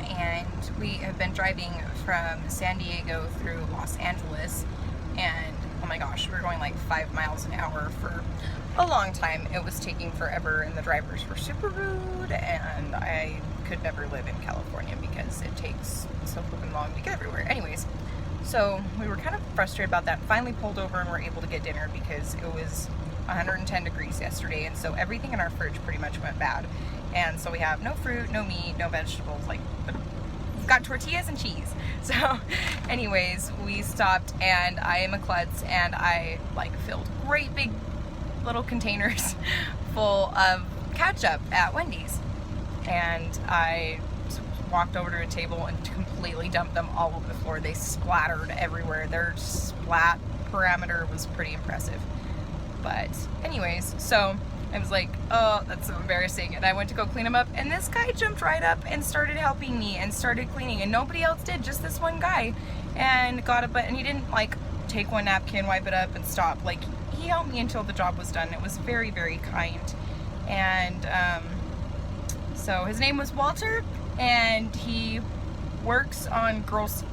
and we have been driving from San Diego through Los Angeles, and oh my gosh, we're going like 5 miles an hour for a long time. It was taking forever, and the drivers were super rude, and I could never live in California because it takes so freaking long to get everywhere. Anyways, so we were kind of frustrated about that. Finally pulled over and were able to get dinner because it was 110 degrees yesterday, and so everything in our fridge pretty much went bad. And so we have no fruit, no meat, no vegetables, like, we've got tortillas and cheese. So anyways, we stopped, and I am a klutz, and I like filled great big little containers full of ketchup at Wendy's, and I walked over to a table and completely dumped them all over the floor. They splattered everywhere. Their splat parameter was pretty impressive. But anyways, so I was like, oh, that's so embarrassing, and I went to go clean them up, and this guy jumped right up and started helping me and started cleaning, and nobody else did, just this one guy, and got it. But and he didn't like take one napkin, wipe it up, and stop. Like, he helped me until the job was done. It was very, very kind. And so his name was Walter, and he works on Girl Scout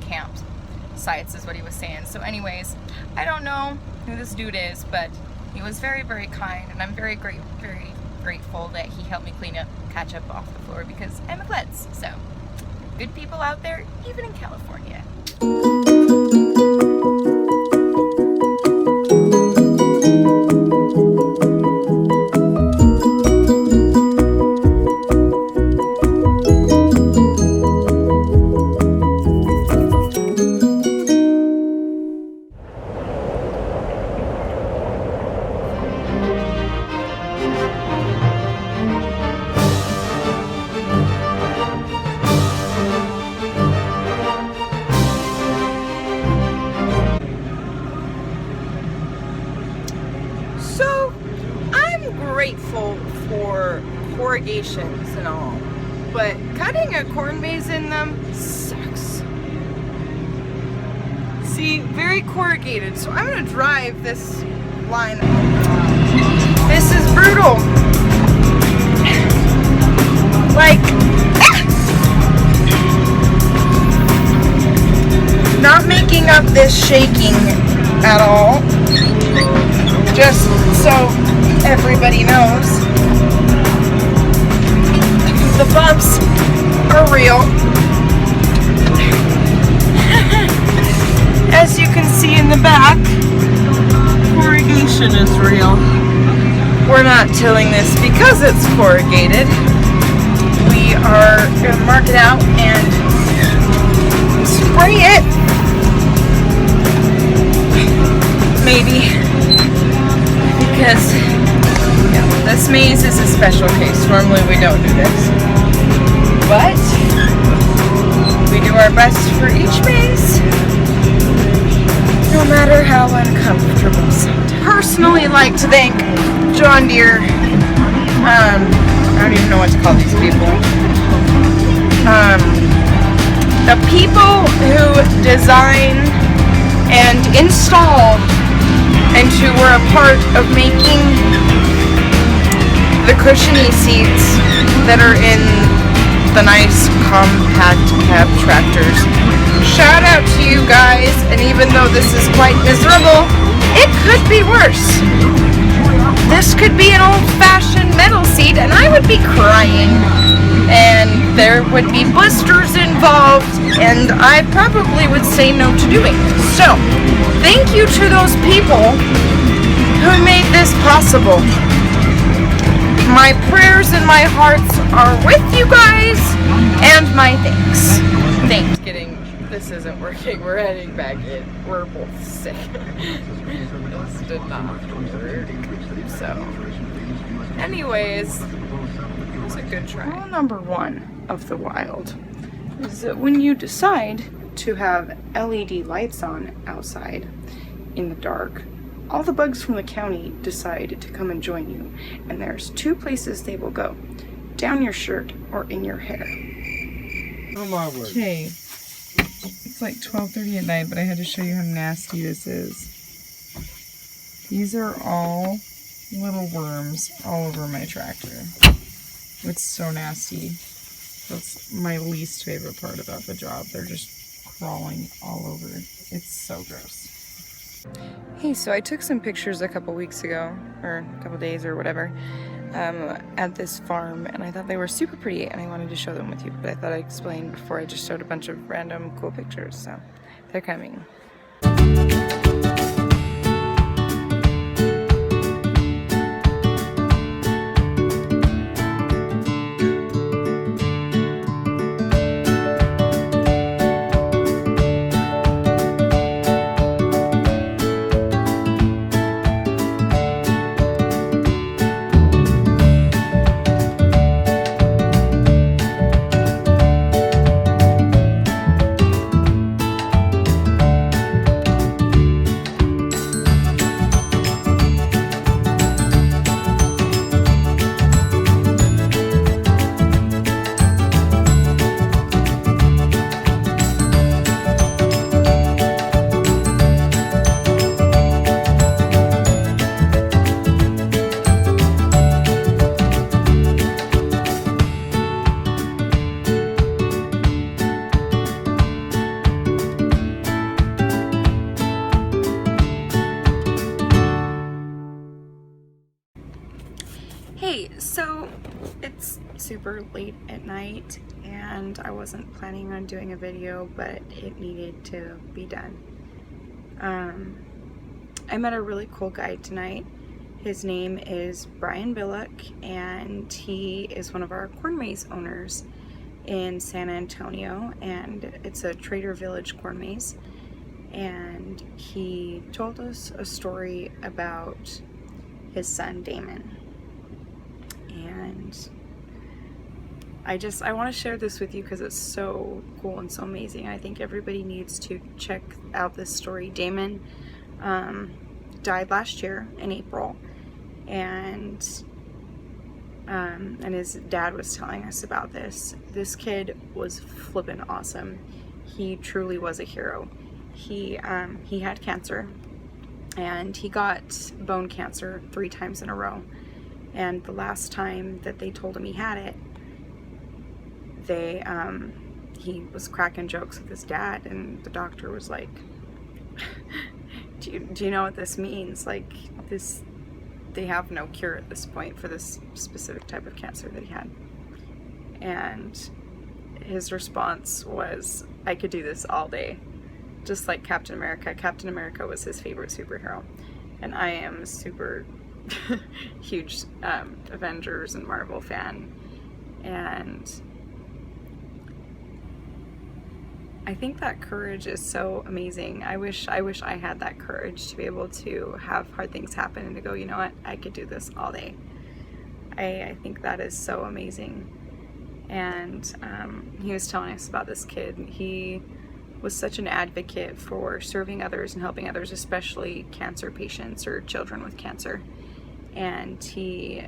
camp sites is what he was saying. So anyways, I don't know who this dude is, but he was very, very kind, and I'm very grateful that he helped me clean up ketchup off the floor because I'm a klutz. So good people out there, even in California. Grateful for corrugations and all, but cutting a corn maze in them sucks. See, very corrugated. So I'm gonna drive this line. This is brutal. Like, not making up this shaking at all. Just so everybody knows, the bumps are real. As you can see in the back, corrugation is real. We're not tilling this because it's corrugated. We are going to mark it out and spray it. Maybe. Because this maze is a special case. Normally we don't do this. But we do our best for each maze, no matter how uncomfortable sometimes. Personally like to thank John Deere. I don't even know what to call these people. The people who design and install and who were a part of making the cushiony seats that are in the nice compact cab tractors. Shout out to you guys, and even though this is quite miserable, it could be worse. This could be an old-fashioned metal seat, and I would be crying, and there would be blisters involved, and I probably would say no to doing it. So, thank you to those people who made this possible. My prayers and my hearts are with you guys, and my thanks. Thanks. Kidding. This isn't working. We're heading back in. We're both sick. This did not work. So, anyways, it was a good try. Rule number 1 of the wild is that when you decide to have LED lights on outside in the dark, all the bugs from the county decide to come and join you, and there's 2 places they will go: down your shirt or in your hair. Oh my word. Okay, it's like 12:30 at night, but I had to show you how nasty this is. These are all little worms all over my tractor. It's so nasty. That's my least favorite part about the job. They're just crawling all over. It's so gross. Hey, so I took some pictures a couple weeks ago, or a couple days or whatever, at this farm, and I thought they were super pretty, and I wanted to show them with you, but I thought I'd explain before I just showed a bunch of random cool pictures, so they're coming. Hey, so it's super late at night and I wasn't planning on doing a video, but it needed to be done. I met a really cool guy tonight. His name is Brian Billock and he is one of our corn maze owners in San Antonio, and it's a Trader Village corn maze. And he told us a story about his son Damon. And I want to share this with you because it's so cool and so amazing. I think everybody needs to check out this story. Damon died last year in April, and his dad was telling us about this. This kid was flippin' awesome. He truly was a hero. He had cancer, and he got bone cancer 3 times in a row. And the last time that they told him he had it, he was cracking jokes with his dad, and the doctor was like, do you know what this means? Like, they have no cure at this point for this specific type of cancer that he had. And his response was, I could do this all day. Just like Captain America. Captain America was his favorite superhero. And I am a super huge Avengers and Marvel fan, and I think that courage is so amazing. I wish I had that courage to be able to have hard things happen and to go, you know what, I could do this all day. I think that is so amazing. And he was telling us about this kid. He was such an advocate for serving others and helping others, especially cancer patients or children with cancer. And he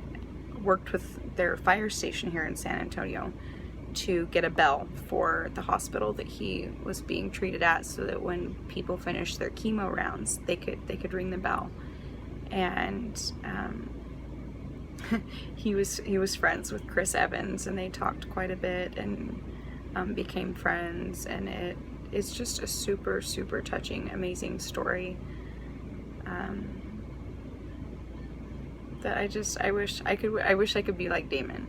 worked with their fire station here in San Antonio to get a bell for the hospital that he was being treated at, so that when people finished their chemo rounds, they could ring the bell. And he was friends with Chris Evans, and they talked quite a bit and became friends. And it's just a super, super touching, amazing story. That I wish I could be like Damon.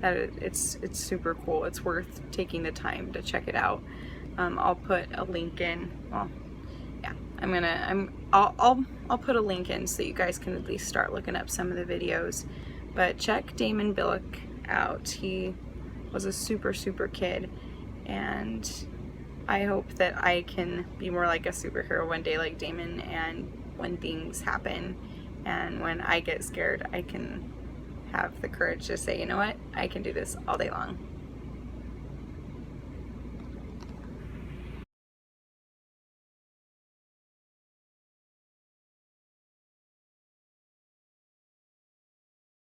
That it's super cool. It's worth taking the time to check it out. I'll put a link in. Well, yeah, I'll put a link in so you guys can at least start looking up some of the videos. But check Damon Billock out. He was a super, super kid, and I hope that I can be more like a superhero one day like Damon, and when things happen and when I get scared, I can have the courage to say, you know what, I can do this all day long.